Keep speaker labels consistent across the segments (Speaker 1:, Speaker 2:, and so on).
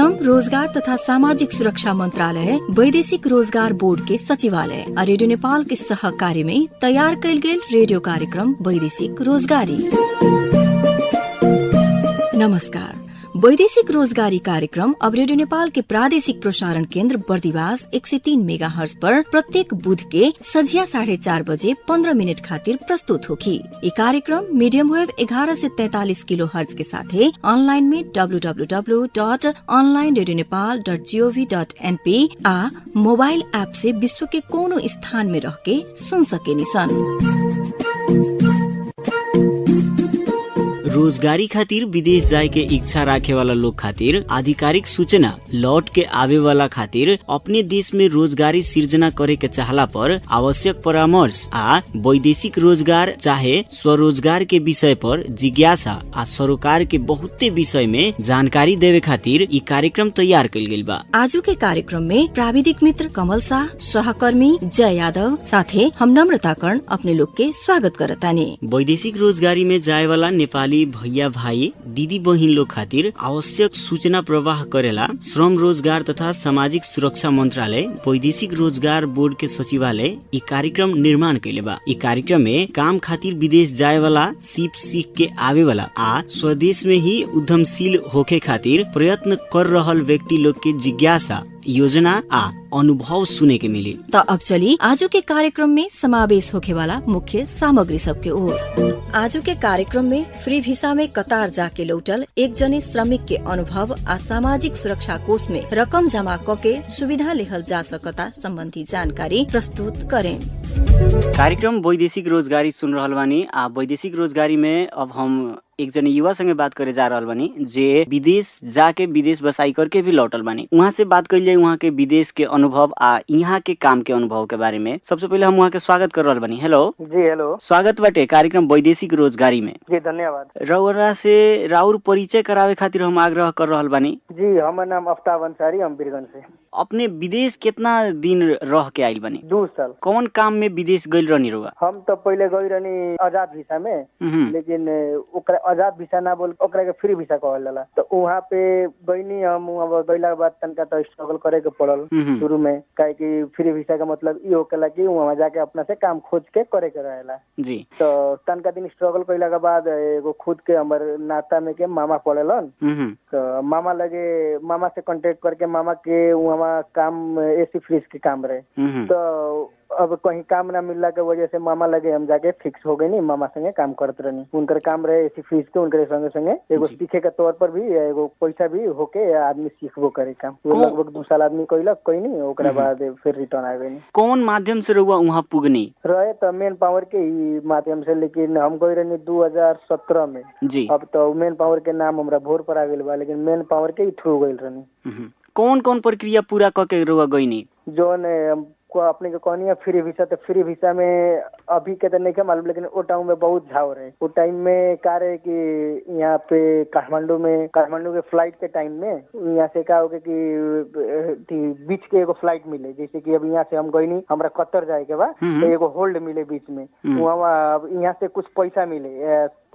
Speaker 1: श्रम रोजगार तथा सामाजिक सुरक्षा मंत्रालय वैदेशिक रोजगार बोर्ड के सचिवालय और रेडियो नेपाल के सहकार्य में तैयार कयल गेल रेडियो कार्यक्रम वैदेशिक रोजगारी। नमस्कार। वैदेशिक रोजगारी कार्यक्रम अब रेडियो नेपाल के प्रादेशिक प्रसारण केन्द्र बर्दिवास 103 मेगाहर्ज पर प्रत्येक बुध के संझिया 4:30 बजे 15 मिनट खातिर प्रस्तुत होगी। ये कार्यक्रम मीडियम वेव 11 से 43 किलो हर्ज के साथ ऑनलाइन में www.onlineradiionepal.gov.np आ मोबाइल ऐप से विश्व के कोनो स्थान में रह के सुन सके निसन।
Speaker 2: रोजगारी खातिर विदेश जाए के इच्छा राखे वाला लोग खातिर आधिकारिक सूचना लौट के आवे वाला खातिर अपने देश में रोजगारी सृजना करे के चाहला पर आवश्यक परामर्श आ वैदेशिक रोजगार चाहे स्वरोजगार के विषय पर जिज्ञासा आ सरोकार के बहुते विषय में जानकारी देवे खातिर ई कार्यक्रम तैयार कइल गेल बा।
Speaker 1: आजू के कार्यक्रम में प्राविधिक मित्र कमल शाह, सहकर्मी जय यादव साथे हम नम्रता कर्ण अपने लोग के स्वागत करतानी।
Speaker 2: वैदेशिक रोजगारी में जाए वाला नेपाली भैया भाई दीदी बहिन लोग खातिर आवश्यक सूचना प्रवाह करेला श्रम रोजगार तथा सामाजिक सुरक्षा मंत्रालय वैदेशिक रोजगार बोर्ड के सचिवालय ई कार्यक्रम निर्माण कैले बा। ई कार्यक्रम में काम खातिर विदेश जाए वाला सीख के आवे वाला आ स्वदेश में ही उद्यमशील होके खातिर प्रयत्न कर रहल व्यक्ति लोग के जिज्ञासा योजना आ अनुभव सुने के मिली।
Speaker 1: तो अब चली आजू के कार्यक्रम में समावेश होके वाला मुख्य सामग्री सबके ओर। आजू के कार्यक्रम में फ्री वीसा में कतार जाके लौटल एक जने श्रमिक के अनुभव आ सामाजिक सुरक्षा कोष में रकम जमा करके सुविधा लेहल जा सकता संबंधी जानकारी प्रस्तुत करें।
Speaker 2: कार्यक्रम वैदेशिक रोजगारी सुन रहल बानी। आ वैदेशिक रोजगारी में अब हम एक जने युवा संगे बात करे जा रहल बानी जे विदेश जाके विदेश बसाई करके भी लौटल बानी। वहाँ से बात कइल जाए वहाँ के विदेश के अनुभव आ यहाँ के काम के अनुभव के बारे में। सबसे पहले हम वहाँ के स्वागत कर रहल बानी। हेलो
Speaker 3: जी। हेलो, स्वागत
Speaker 2: बाटे कार्यक्रम वैदेशिक रोजगारी में।
Speaker 3: जी धन्यवाद।
Speaker 2: रउरा से राउर परिचय करावे खातिर हम आग्रह कर रहल बानी।
Speaker 3: जी, हमार नाम आफ्ताब अंसारी, हम बीरगंज से।
Speaker 2: अपने विदेश कितना दिन रह के आइल बानी?
Speaker 3: 2 साल।
Speaker 2: कौन काम में विदेश गइल रहनी रउआ?
Speaker 3: हम तो पहले गई रहनी आजाद वीसा में, लेकिन ओकरा आजाद वीसा ना बोल ओकरा के फ्री वीसा कहल जाला। तो वहाँ पे गईनी हम। वहाँ गईला के बाद तनका तो स्ट्रगल करे के पड़ल शुरू में, काहे कि फ्री वीसा का मतलब ई होकेला कि वहाँ जाके अपना से काम खोज के करे के रहेला
Speaker 2: जी।
Speaker 3: तो तनका दिन स्ट्रगल कइला के बाद एगो खुद के हमर नाता में के मामा पड़ेलन। तो मामा से कांटेक्ट करके मामा के वहाँ काम एसी फ्रिज के काम रहे। तो अब कहीं काम ना मिलला के वजह से मामा लगे हम जाके फिक्स हो गए नी। मामा संगे काम करते रहनी। उनकर काम रहे एसी फ्रिज के, उनके संगे संगे एगो सीखे के तौर पर भी एगो पैसा भी होके आदमी सीखबो करे काम। लगभग 2 साल आदमी कइलक कोई नहीं, ओकरा बाद फिर रिटर्न आ गई।
Speaker 2: कौन माध्यम से रहुआ वहाँ पुगनी
Speaker 3: रहे? तो मेन पावर के ही माध्यम से, लेकिन हम गई रहनी 2017 में जी। अब तो मेन पावर के नाम हमरा भोर पर आ गइल बा, लेकिन मेन पावर के ही थ्रू गइल रहनी।
Speaker 2: कौन कौन प्रक्रिया पूरा करके रहुआ गईनी?
Speaker 3: जो ने अपने के कहनी फ्री वीसा, तो फ्री वीसा में अभी के तो नहीं मालूम, लेकिन वो टाइम में बहुत झाव रहे। वो टाइम में का रहे कि यहाँ पे काठमांडू के फ्लाइट के टाइम में यहाँ से का हो गया कि बीच के एगो फ्लाइट मिले। जैसे कि अब यहाँ से हम गई नहीं, हमरा कतर जाए के बाद तो एगो होल्ड मिले बीच में। वहाँ यहाँ से कुछ पैसा मिले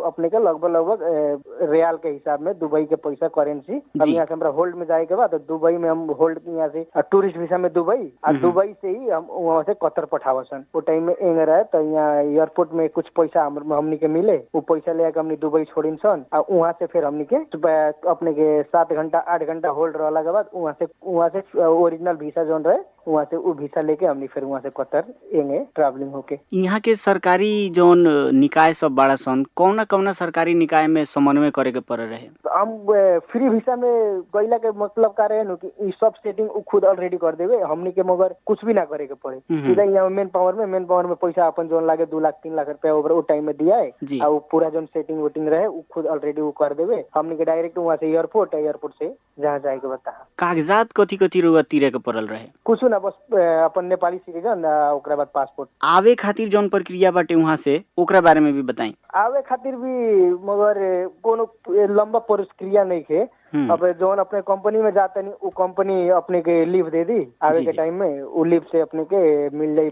Speaker 3: अपने के लगभग रियाल के हिसाब में, दुबई के पैसा करेंसी। अब यहाँ से हमरा होल्ड में जाए के बाद दुबई में हम होल्ड यहाँ से टूरिस्ट वीसा में दुबई, और दुबई से ही हम वहाँ से कतर पठावसन। वो टाइम में एंग रहे तो यहाँ एयरपोर्ट में कुछ पैसा हमनी के मिले। वो पैसा ले हमनी दुबई छोड़िन सन, और वहाँ से फिर हमनी के अपने के 7 घंटा 8 घंटा होल्ड रहला के बाद वहाँ से ओरिजिनल वीसा जोन रहे वहाँ से वो वीसा लेके हमनी फिर वहाँ से कतर एंगे ट्रैवलिंग होके।
Speaker 2: यहाँ के सरकारी जोन निकाय सब बड़ा सन, कौना सरकारी निकाय में समन्वय करे के पड़ रहे?
Speaker 3: हम फ्री वीसा में गईला के मतलब का रहे कि सब सेटिंग खुद ऑलरेडी कर देवे, हमनी के मगर कुछ भी ना करे के पड़े। सीधा यहाँ मेन पावर में पैसा अपन जोन लागे 2 लाख 3 लाख रुपया वो टाइम में दिया है, और पूरा जोन सेटिंग वोटिंग रहे वो खुद ऑलरेडी वो कर देवे। हमनी के डायरेक्ट वहाँ से एयरपोर्ट से जहाँ जाए के बता।
Speaker 2: कागजात कथी रुआ तीरे के पड़ल रहे?
Speaker 3: कुछ ना, बस अपन नेपाली सिटीजन, ओकरा बाद पासपोर्ट।
Speaker 2: आवे खातिर जोन प्रक्रिया बाटे वहाँ से ओकरा बारे में भी बताई।
Speaker 3: आवे खातिर भी मगर कोनो लंबा प्रक्रिया नहीं है। अब जौन अपने कंपनी में जाते नहीं वो कंपनी अपने के लीव दे दी आगे के टाइम में, वो लीव से अपने के मिल जाई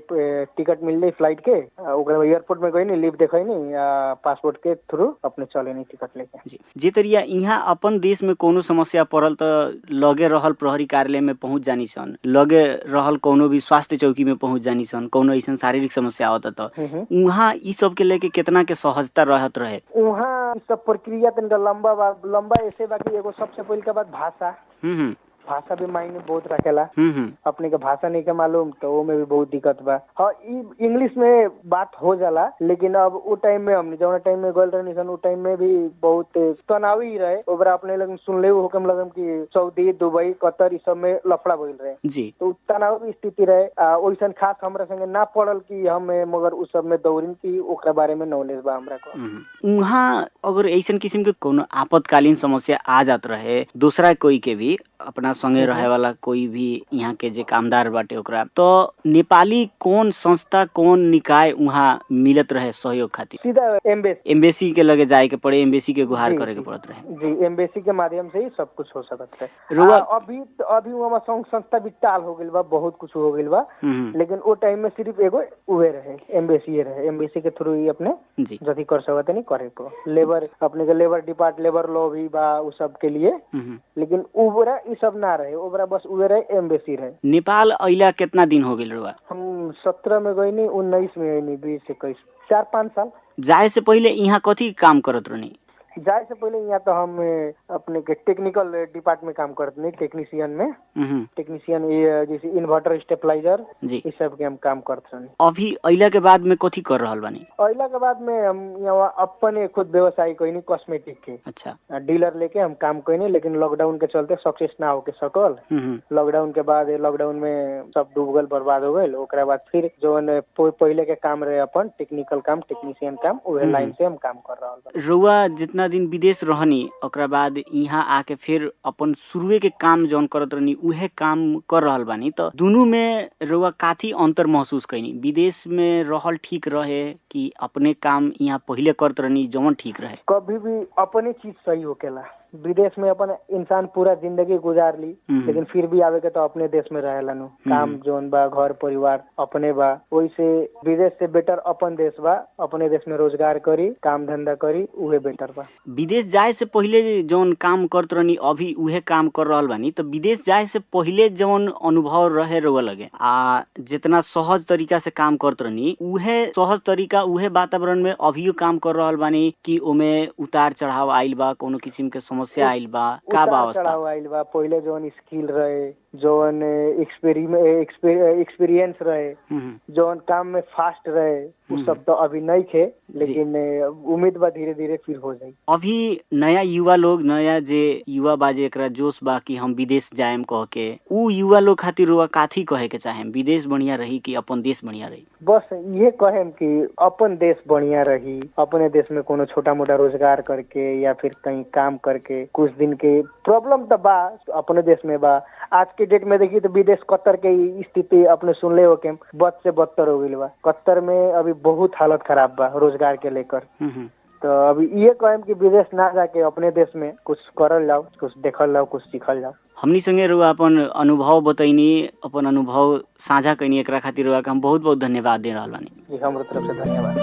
Speaker 3: टिकट मिल जाई फ्लाइट के, एयरपोर्ट में गई नहीं लीव देखा नहीं पासपोर्ट के थ्रू अपने चले नहीं टिकट लेके।
Speaker 2: जे तरिया यहाँ अपन देश में कोनो समस्या पड़ल तो लगे रहल प्रहरी कार्यालय में पहुंच जानी सन, लगे रहल कोनो भी स्वास्थ्य चौकी में पहुंच जानी सन, कोनो ऐसा शारीरिक समस्या होता तो वहाँ ई सब के लेके कितना के सहजता रहत रहे।
Speaker 3: वहाँ सब प्रक्रिया तनिका लंबा ऐसे बाकी एगो सबसे पहले के बाद भाषा भाषा भी मायने बहुत रखेला। अपने के भाषा नहीं के मालूम तो वो में भी बहुत दिक्कत बा। हाँ इंग्लिश में बात हो जाला, लेकिन अब वो टाइम में हमने जौन टाइम में गल रहनी सन वो टाइम में भी बहुत तनाव ही रहे। ओबरा अपने लगन सुन ले हुकम लगन कि सऊदी दुबई कतर इस सब में लफड़ा भइल रहे
Speaker 2: जी, तो
Speaker 3: तनाव की स्थिति रहे। वैसन खास हमरा संगे ना पड़ल कि हम मगर उस सब में दौड़ीन की ओकरा बारे में नॉलेज बा हमरा को।
Speaker 2: वहाँ अगर ऐसन किस्म के कोनो आपातकालीन समस्या आ जात रहे दूसरा कोई के भी अपना संगे रहे वाला कोई भी यहाँ के जे कामदार बाटे ओकरा, तो नेपाली कौन संस्था कौन निकाय वहाँ मिलत रहे सहयोग खातिर?
Speaker 3: सीधा
Speaker 2: एम्बेसी के लगे जाए के पड़े, एम्बेसी के गुहार करे के पड़त रहे
Speaker 3: जी, एम्बेसी के माध्यम से ही सब कुछ हो सकता है। अभी वहाँ संस्था भी टाल हो गई बा, बहुत कुछ हो गई बा, लेकिन वो टाइम में सिर्फ एगो उहे रहे एम्बेसी रहे, एम्बेसी के थ्रू ही अपने जति कर सकते नहीं करे को। लेबर अपने के लेबर डिपार्ट लेबर लॉ भी बा उस सब के लिए, लेकिन उबरा ई सब ना रहे, ओबरा बस उहे रहे एम्बेसी रहे।
Speaker 2: नेपाल अइला कितना दिन हो गेल रहुआ?
Speaker 3: हम 17 में गई नहीं, 19 में गई 20 21 4-5 साल।
Speaker 2: जाए से पहले यहाँ कथी काम करत रहनी?
Speaker 3: जाए से पहले यहाँ तो हम अपने के टेक्निकल डिपार्ट में काम करते नहीं, टेक्नीशियन में टेक्नीशियन जैसे इन्वर्टर स्टेबलाइजर इस सब के हम काम करते रहे।
Speaker 2: अभी अइला के बाद में कथी कर रहल बानी?
Speaker 3: अइला के बाद में हम यहाँ अपने खुद व्यवसाय कोई नहीं कॉस्मेटिक के
Speaker 2: अच्छा
Speaker 3: डीलर लेके हम काम कोई नहीं, लेकिन लॉकडाउन के चलते सक्सेस ना होके सकल। लॉकडाउन के बाद लॉकडाउन में सब डूब गल बर्बाद हो गए। ओकरा बाद फिर जो पहले के काम रहे अपन टेक्निकल काम टेक्नीशियन काम उहे लाइन से हम काम कर रहा।
Speaker 2: रउआ जितना दिन विदेश रहनी ओकरा बाद यहाँ आके फिर अपन शुरुए के काम जौन करत रहनी उहे काम कर रहल बानी, तो दोनों में रउआ काफी अंतर महसूस कईनी? विदेश में रहल ठीक रहे कि अपने काम यहाँ पहले करत रहनी जौन ठीक रहे?
Speaker 3: कभी भी अपनी चीज सही होकेला। विदेश में अपन इंसान पूरा जिंदगी गुजार ली, लेकिन फिर भी आवे के तो अपने देश में रहेला नु। काम जोन बा घर परिवार अपने बा, वैसे विदेश से बेटर अपन देश बा। अपने देश में रोजगार करी काम धंधा करी उहे बेटर बा।
Speaker 2: विदेश जाए से पहले जौन काम करत रहनी अभी उहे काम कर रहल बानी, तो विदेश जाए से पहले जौन अनुभव रहे रउआ लगे आ जितना सहज तरीका से काम करत रहनी उहे सहज तरीका उहे वातावरण में अभियो काम कर रहल बानी कि ओमे उतार चढ़ाव आइल बा, कोनो किस्म के समस्या आइल बा, का बा अवस्था
Speaker 3: आइल बा? पहले जोन स्किल रहे, जोन एक्सपीरियंस रहे, जोन काम में फास्ट रहे वो सब तो अभी नहीं थे, लेकिन उम्मीद बा धीरे धीरे फिर हो जाए।
Speaker 2: अभी नया युवा लोग नया जे युवा बाजे एकरा जोश बा कि हम विदेश जाएम कह के, उ युवा लोग खातिर रुआ काथी कहे के चाहे? विदेश बढ़िया रही कि अपन देश बढ़िया रही?
Speaker 3: बस ये कहेम कि अपन देश बढ़िया रही। अपने देश में कोनो छोटा मोटा रोजगार करके या फिर कहीं काम करके कुछ दिन के प्रॉब्लम तो बा अपने देश में बा। आज के डेट में देखिए तो विदेश कतर के स्थिति अपने सुन ले हो के बद से बदतर हो गई बा। कतर में अभी बहुत हालत खराब बा रोजगार के लेकर। तो अभी ये कहें कि विदेश ना जाके अपने देश में कुछ करल जाओ, कुछ देखल जाओ, कुछ सीखल जाओ।
Speaker 2: हमनी संगे रुआ अपन अनुभव बताइनी, अपन अनुभव साझा कईनी, एकरा खातिर रुआ के हम बहुत बहुत धन्यवाद दे रहल बानी।
Speaker 3: जी हमरो तरफ से धन्यवाद।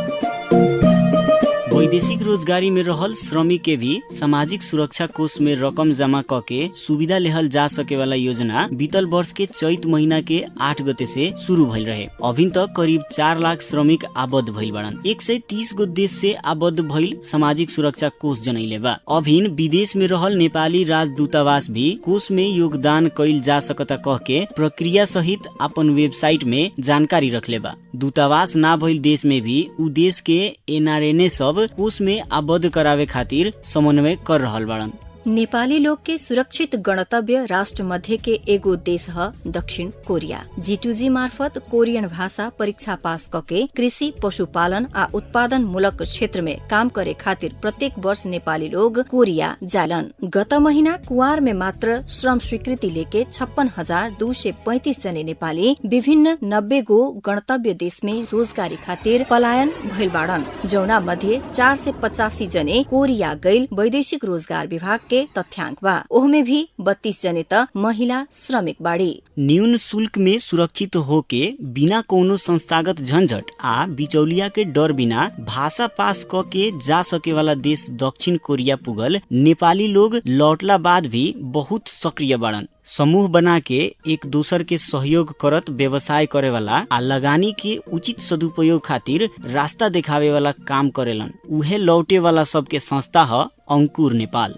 Speaker 2: वैदेशिक रोजगारी में रहल श्रमिक के भी सामाजिक सुरक्षा कोष में रकम जमा क के सुविधा लेहल जा सके वाला योजना बीतल वर्ष के चैत महीना के 8 गते से शुरू भइल रहे। अभी तक करीब 4 लाख श्रमिक आबद्ध भइल बाड़न। 130 गो देश से आबद्ध भइल सामाजिक सुरक्षा कोष जनैले बा। अभी विदेश में रहल नेपाली राजदूतावास भी कोष में योगदान कइल जा सकता कह के प्रक्रिया सहित अपन वेबसाइट में जानकारी रखले बा। दूतावास ना भइल देश में भी उ देश के एनआरएनए सब कोष में आबद्ध करावे खातिर समन्वय कर रहल बाड़न।
Speaker 1: नेपाली लोग के सुरक्षित गणतव्य राष्ट्र मध्य के एगो देश है दक्षिण कोरिया। G2G मार्फत कोरियन भाषा परीक्षा पास कके कृषि पशुपालन आ उत्पादन मूलक क्षेत्र में काम करे खातिर प्रत्येक वर्ष नेपाली लोग कोरिया जालन। गत महीना कुवार में मात्र श्रम स्वीकृति लेके 56,235 जने नेपाली विभिन्न 90 गो गणतव्य देश में रोजगारी खातिर पलायन भइल बाड़न। जौना मध्ये 485 जने कोरिया गैल वैदेशिक रोजगार विभाग के तथ्याङ्क बा। ओहमे भी 32 जने त महिला श्रमिक बाड़ी।
Speaker 2: न्यून शुल्क में सुरक्षित होके बिना कोनो संस्थागत झंझट आ बिचौलिया के डर बिना भाषा पास क के जा सके वाला देश दक्षिण कोरिया पुगल नेपाली लोग लौटला बाद भी बहुत सक्रिय बाड़न। समूह बना के एक दूसर के सहयोग करत व्यवसाय करे वाला आ लगानी के उचित सदुपयोग खातिर रास्ता देखावे वाला काम करेलन। उहे लौटे वाला सबके संस्था ह अंकुर नेपाल।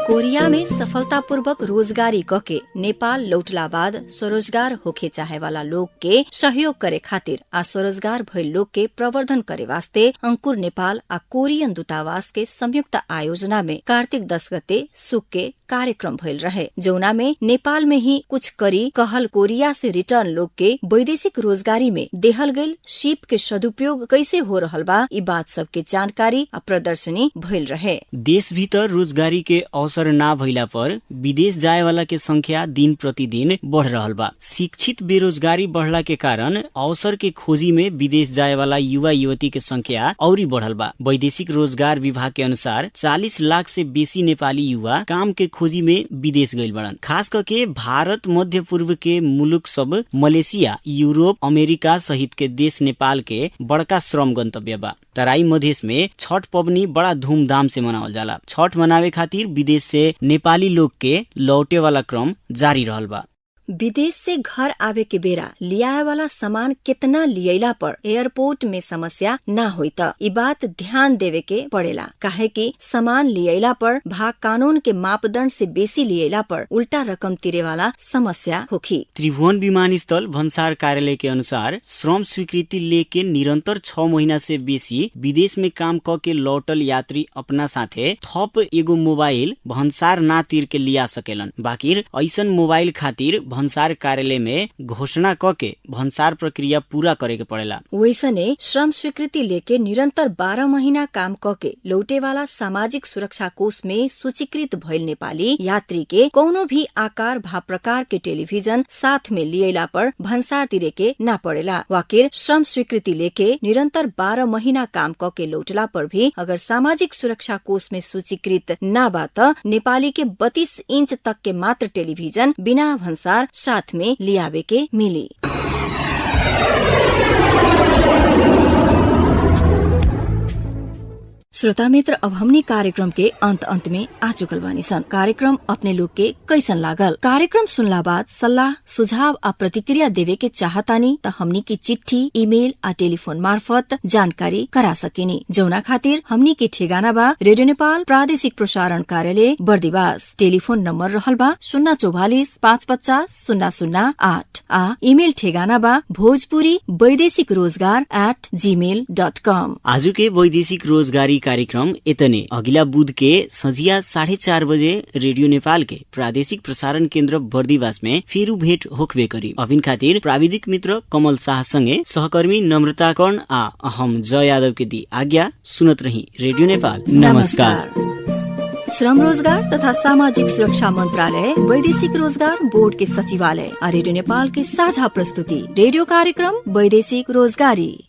Speaker 1: कोरिया में सफलतापूर्वक रोजगारी कके नेपाल लौटला बाद स्वरोजगार होखे चाहे वाला लोग के सहयोग करे खातिर आ स्वरोजगार भइल लोग के प्रवर्धन करे वास्ते अंकुर नेपाल आ कोरियन दूतावास के संयुक्त आयोजना में कार्तिक 10 गते सुक के कार्यक्रम भइल रहे, जौना में नेपाल में ही कुछ करी कहल कोरिया से रिटर्न लोग के वैदेशिक रोजगारी में देहल गईल शिप के सदुपयोग कैसे हो रहल बा, ई बात सबके जानकारी आ प्रदर्शनी भइल रहे।
Speaker 2: देश भीतर रोजगारी के अवसर ना भइला पर विदेश जाए वाला के संख्या दिन प्रतिदिन बढ़ रहल बा। शिक्षित बेरोजगारी बढ़ला के कारण अवसर के खोजी में विदेश जाए वाला युवा युवती के संख्या औरी बढ़ल बा। वैदेशिक रोजगार विभाग के अनुसार 40 लाख से बेसी नेपाली युवा काम के खोजी में विदेश गइल बड़न। खास करके भारत, मध्य पूर्व के मुलुक सब, मलेशिया, यूरोप, अमेरिका सहित के देश नेपाल के बड़का श्रम गंतव्य बा। तराई मधेश में छठ पबनी बड़ा धूमधाम से मनावल जाला। छठ मनावे खातिर विदेश से नेपाली लोग के लौटे वाला क्रम जारी रहल बा।
Speaker 1: विदेश से घर आवे के बेरा लियाए वाला सामान कितना लियला पर एयरपोर्ट में समस्या न होई त ई बात ध्यान देवे के पड़ेला, काहे कि सामान लियला पर भाग कानून के मापदंड से बेसी लियला पर उल्टा रकम तिरे वाला समस्या होखी।
Speaker 2: त्रिभुवन विमानस्थल भन्सार कार्यालय के अनुसार श्रम स्वीकृति लेके निरंतर 6 महीना से बेसी विदेश में काम क के लौटल यात्री अपना साथे थप एगो मोबाइल भन्सार ना तिर के लिया सकेलन। बाकिर ऐसन मोबाइल खातिर भन्सार कार्यालय में घोषणा कके भन्सार प्रक्रिया पूरा करे के पड़ेला।
Speaker 1: वैसने श्रम स्वीकृति लेके निरंतर 12 महीना काम कके लौटे वाला सामाजिक सुरक्षा कोष में सूचीकृत भइल नेपाली यात्री के कौनो भी आकार भा प्रकार के टेलीविजन साथ में लियला पर भन्सार तिरे के ना पड़ेला। वाकिर श्रम स्वीकृति लेके निरंतर 12 महीना काम कके लौटला पर भी अगर सामाजिक सुरक्षा कोष में सूचीकृत ना बा त नेपाली के 32 इंच तक के मात्र टेलीविजन बिना भन्सार साथ में लियावे के मिली। श्रोता मित्र, अब हमनी कार्यक्रम के अंत में आ चुकल बानी सन। कार्यक्रम अपने लोग के कैसन लागल? कार्यक्रम सुनला बाद सलाह सुझाव आ प्रतिक्रिया देवे के चाहतानी त हमनी की चिट्ठी, ईमेल आ टेलीफोन मार्फत जानकारी करा सकेनी, जौना खातिर हमनी के ठेगाना बा रेडियो नेपाल प्रादेशिक प्रसारण कार्यालय बर्दिवास। टेलीफोन नम्बर रहल बा 044 550 008 आ ईमेल ठेगाना बा भोजपुरी वैदेशिक रोजगार @gmail.com।
Speaker 2: आजु के वैदेशिक रोजगारी कार्यक्रम इतने। अगिला बुध के संझिया 4:30 बजे रेडियो नेपाल के प्रादेशिक प्रसारण केन्द्र बर्दिवास में फिर भेट होखबे करी। अभिन खातिर प्राविधिक मित्र कमल शाह संगे सहकर्मी नम्रता कर्ण आ हम जय यादव के दी आज्ञा। सुनत रही रेडियो नेपाल। नमस्कार।
Speaker 1: श्रम रोजगार तथा सामाजिक सुरक्षा मंत्रालय, वैदेशिक रोजगार बोर्ड के सचिवालय और रेडियो नेपाल के साझा प्रस्तुति रेडियो कार्यक्रम वैदेशिक रोजगारी।